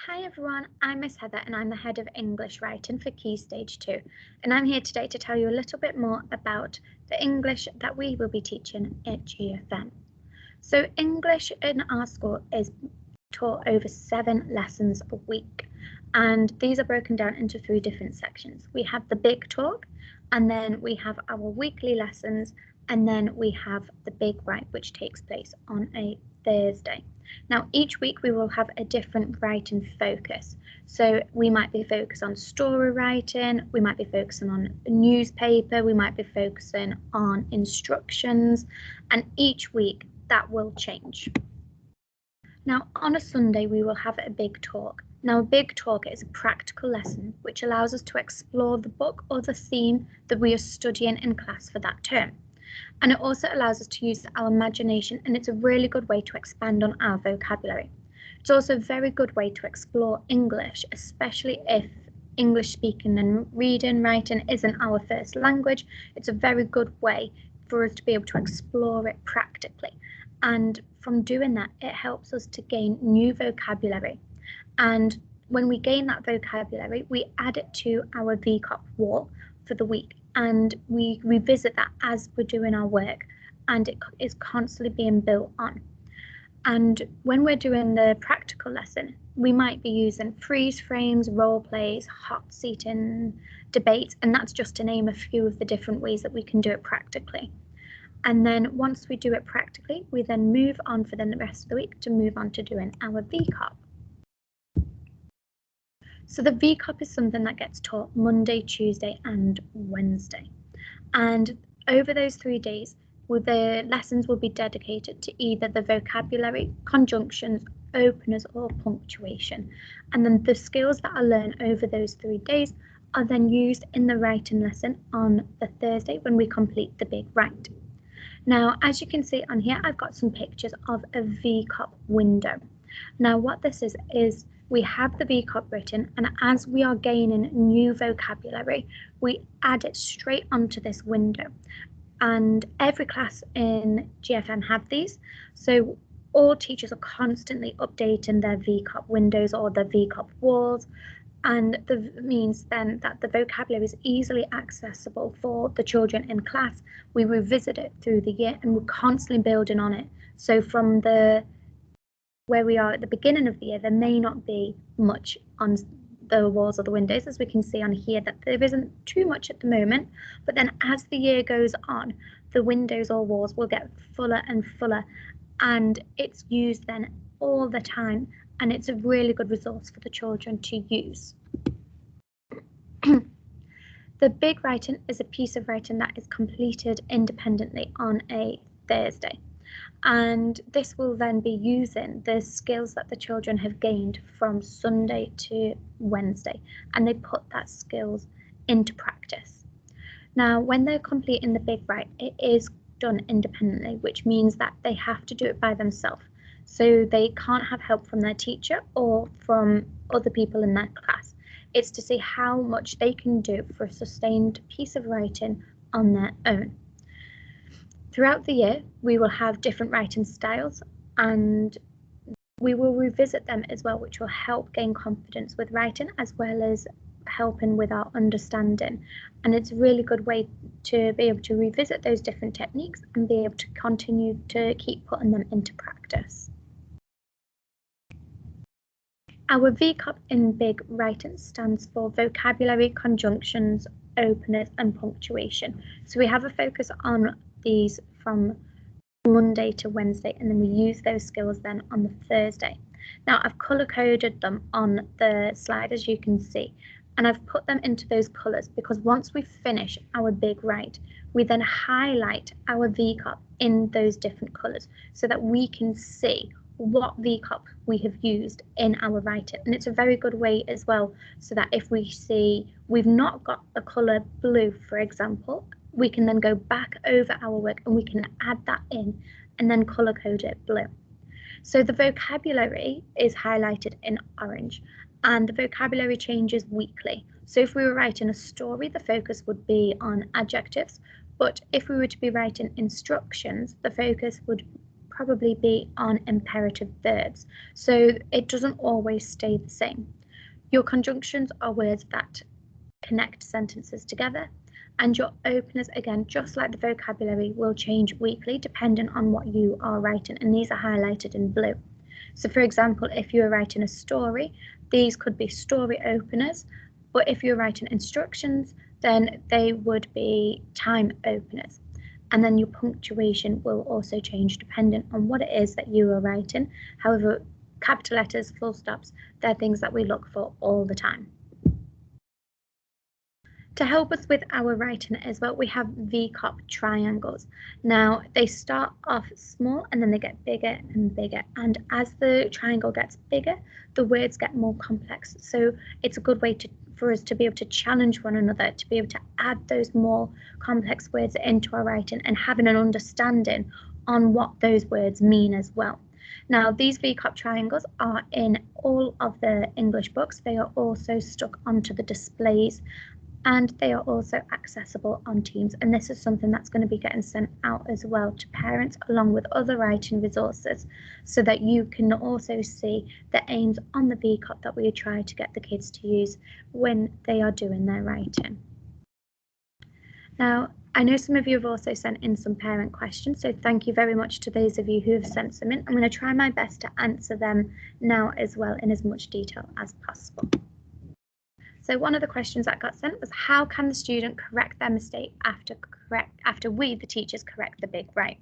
Hi everyone, I'm Miss Heather and I'm the head of English writing for Key Stage 2, and I'm here today to tell you a little bit more about the English that we will be teaching at GFM. So English in our school is taught over 7 lessons a week, and these are broken down into 3 different sections. We have the big talk, and then we have our weekly lessons, and then we have the big write, which takes place on a Thursday. Now, each week we will have a different writing focus. So we might be focused on story writing, we might be focusing on a newspaper, we might be focusing on instructions, and each week that will change. Now, on a Sunday, we will have a big talk. Now, a big talk is a practical lesson which allows us to explore the book or the theme that we are studying in class for that term. And it also allows us to use our imagination, and it's a really good way to expand on our vocabulary. It's also a very good way to explore English, especially if English speaking and reading, writing isn't our first language. It's a very good way for us to be able to explore it practically. And from doing that, it helps us to gain new vocabulary. And when we gain that vocabulary, we add it to our VCOP wall for the week, and we revisit that as we're doing our work, and it is constantly being built on. And when we're doing the practical lesson, we might be using freeze frames, role plays, hot seating, debates, and that's just to name a few of the different ways that we can do it practically. And then once we do it practically, we then move on for the rest of the week to move on to doing our VCOP. So the VCOP is something that gets taught Monday, Tuesday and Wednesday. And over those 3 days, the lessons will be dedicated to either the vocabulary, conjunctions, openers or punctuation. And then the skills that are learned over those 3 days are then used in the writing lesson on the Thursday when we complete the big write. Now, as you can see on here, I've got some pictures of a VCOP window. Now, what this is we have the VCOP written, and as we are gaining new vocabulary, we add it straight onto this window. And every class in GFM have these, so all teachers are constantly updating their VCOP windows or their VCOP walls, and that means then that the vocabulary is easily accessible for the children in class. We revisit it through the year, and we're constantly building on it. So from where we are at the beginning of the year, there may not be much on the walls or the windows, as we can see on here that there isn't too much at the moment, but then as the year goes on, the windows or walls will get fuller and fuller, and it's used then all the time, and it's a really good resource for the children to use. The big writing is a piece of writing that is completed independently on a Thursday. And this will then be using the skills that the children have gained from Sunday to Wednesday, and they put that skills into practice. Now, when they're completing the big write, it is done independently, which means that they have to do it by themselves. So they can't have help from their teacher or from other people in their class. It's to see how much they can do for a sustained piece of writing on their own. Throughout the year, we will have different writing styles, and we will revisit them as well, which will help gain confidence with writing as well as helping with our understanding. And it's a really good way to be able to revisit those different techniques and be able to continue to keep putting them into practice. Our VCOP in big writing stands for vocabulary, conjunctions, openers and punctuation. So we have a focus on these from Monday to Wednesday, and then we use those skills then on the Thursday. Now, I've color coded them on the slide, as you can see, and I've put them into those colors because once we finish our big write, we then highlight our VCOP in those different colors so that we can see what VCOP we have used in our writing. And it's a very good way as well, so that if we see we've not got the color blue, for example, we can then go back over our work and we can add that in and then color code it blue. So the vocabulary is highlighted in orange, and the vocabulary changes weekly. So if we were writing a story, the focus would be on adjectives, but if we were to be writing instructions, the focus would probably be on imperative verbs, so it doesn't always stay the same. Your conjunctions are words that connect sentences together, and your openers, again, just like the vocabulary, will change weekly depending on what you are writing, and these are highlighted in blue. So for example, if you're writing a story, these could be story openers, but if you're writing instructions, then they would be time openers. And then your punctuation will also change depending on what it is that you are writing. However, capital letters, full stops, they're things that we look for all the time. To help us with our writing as well, we have VCOP triangles. Now, they start off small and then they get bigger and bigger. And as the triangle gets bigger, the words get more complex. So it's a good way for us to be able to challenge one another, to be able to add those more complex words into our writing and having an understanding on what those words mean as well. Now, these VCOP triangles are in all of the English books. They are also stuck onto the displays, and they are also accessible on Teams, and this is something that's going to be getting sent out as well to parents along with other writing resources, so that you can also see the aims on the VCOP that we try to get the kids to use when they are doing their writing. Now, I know some of you have also sent in some parent questions, so thank you very much to those of you who have sent some in. I'm going to try my best to answer them now as well in as much detail as possible. So one of the questions that got sent was, how can the student correct their mistake after we, the teachers, correct the big write?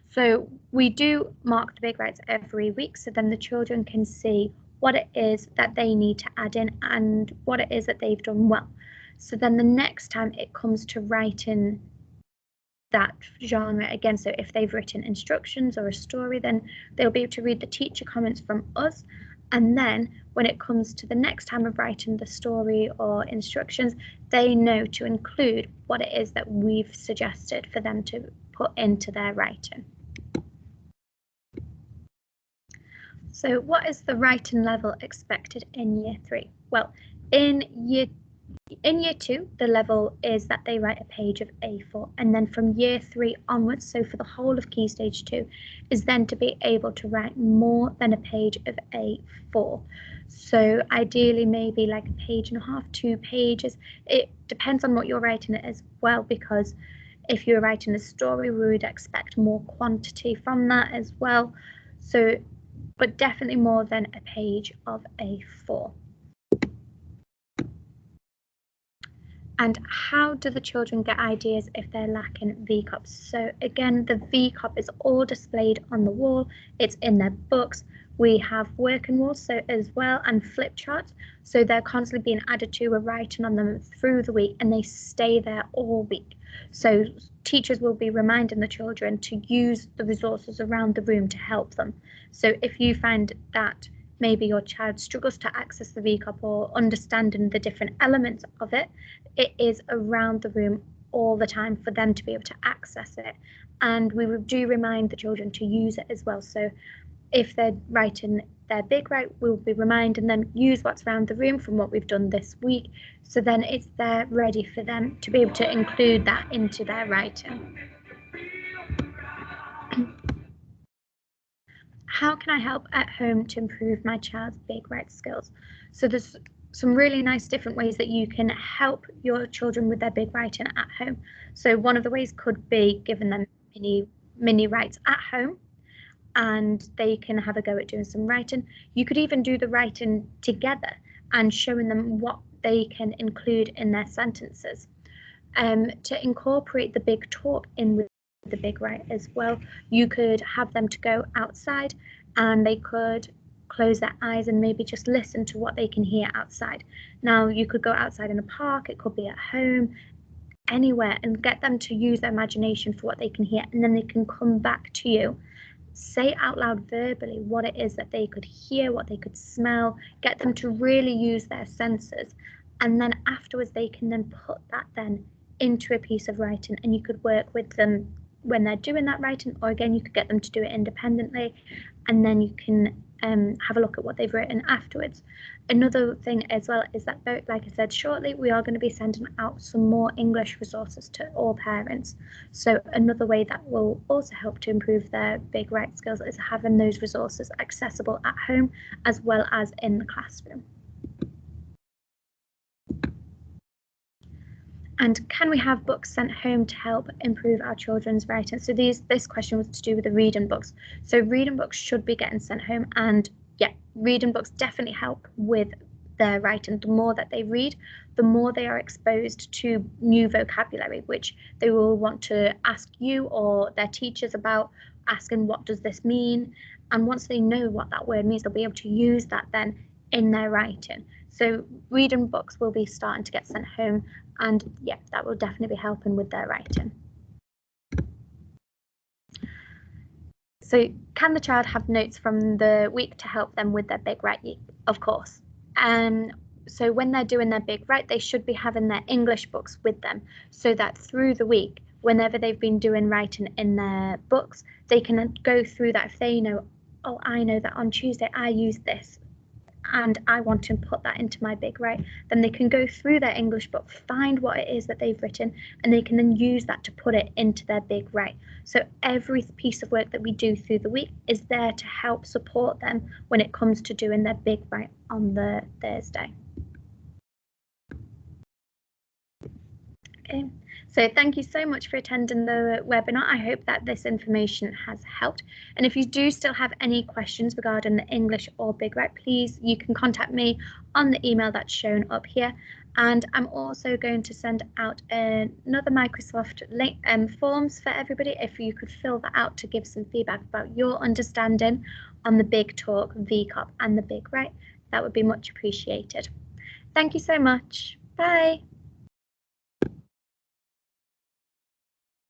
So we do mark the big writes every week, so then the children can see what it is that they need to add in and what it is that they've done well. So then the next time it comes to writing that genre again, so if they've written instructions or a story, then they'll be able to read the teacher comments from us. And then when it comes to the next time of writing the story or instructions, they know to include what it is that we've suggested for them to put into their writing. So what is the writing level expected in year 3? Well, in year 2, the level is that they write a page of A4, and then from year 3 onwards, so for the whole of Key Stage 2, is then to be able to write more than a page of A4. So ideally maybe like a page and a half, 2 pages. It depends on what you're writing it as well, because if you're writing a story, we would expect more quantity from that as well. So, but definitely more than a page of A4. And how do the children get ideas if they're lacking VCOPs? So again, the VCOP is all displayed on the wall. It's in their books. We have working walls so as well, and flip charts. So they're constantly being added to. We're writing on them through the week, and they stay there all week. So teachers will be reminding the children to use the resources around the room to help them. So if you find that maybe your child struggles to access the VCOP or understanding the different elements of it, it is around the room all the time for them to be able to access it. And we do remind the children to use it as well. So if they're writing their big write, we'll be reminding them, use what's around the room from what we've done this week. So then it's there ready for them to be able to include that into their writing. How can I help at home to improve my child's big write skills? So there's some really nice different ways that you can help your children with their big writing at home. So one of the ways could be giving them mini writes at home, and they can have a go at doing some writing. You could even do the writing together and showing them what they can include in their sentences. To incorporate the big talk in with the big write as well, you could have them to go outside and they could close their eyes and maybe just listen to what they can hear outside. Now you could go outside in a park, it could be at home, anywhere, and get them to use their imagination for what they can hear, and then they can come back to you, say out loud verbally what it is that they could hear, what they could smell, get them to really use their senses, and then afterwards they can then put that then into a piece of writing, and you could work with them when they're doing that writing, or again you could get them to do it independently, and then you can have a look at what they've written afterwards. Another thing as well is that, like I said, shortly we are going to be sending out some more English resources to all parents. So another way that will also help to improve their big write skills is having those resources accessible at home as well as in the classroom. And can we have books sent home to help improve our children's writing? So this question was to do with the reading books. So reading books should be getting sent home, and yeah, reading books definitely help with their writing. The more that they read, the more they are exposed to new vocabulary, which they will want to ask you or their teachers about, asking what does this mean? And once they know what that word means, they'll be able to use that then in their writing. So reading books will be starting to get sent home, and yeah, that will definitely be helping with their writing. So can the child have notes from the week to help them with their big write? Of course. So when they're doing their big write, they should be having their English books with them, so that through the week, whenever they've been doing writing in their books, they can go through that. If they know, oh, I know that on Tuesday I used this, and I want to put that into my big write, then they can go through their English book, find what it is that they've written, and they can then use that to put it into their big write. So every piece of work that we do through the week is there to help support them when it comes to doing their big write on the Thursday. Okay. So thank you so much for attending the webinar. I hope that this information has helped. And if you do still have any questions regarding the English or Big Write, please, you can contact me on the email that's shown up here. And I'm also going to send out another Microsoft link, forms for everybody. If you could fill that out to give some feedback about your understanding on the Big Talk, VCOP and the Big Write, that would be much appreciated. Thank you so much. Bye.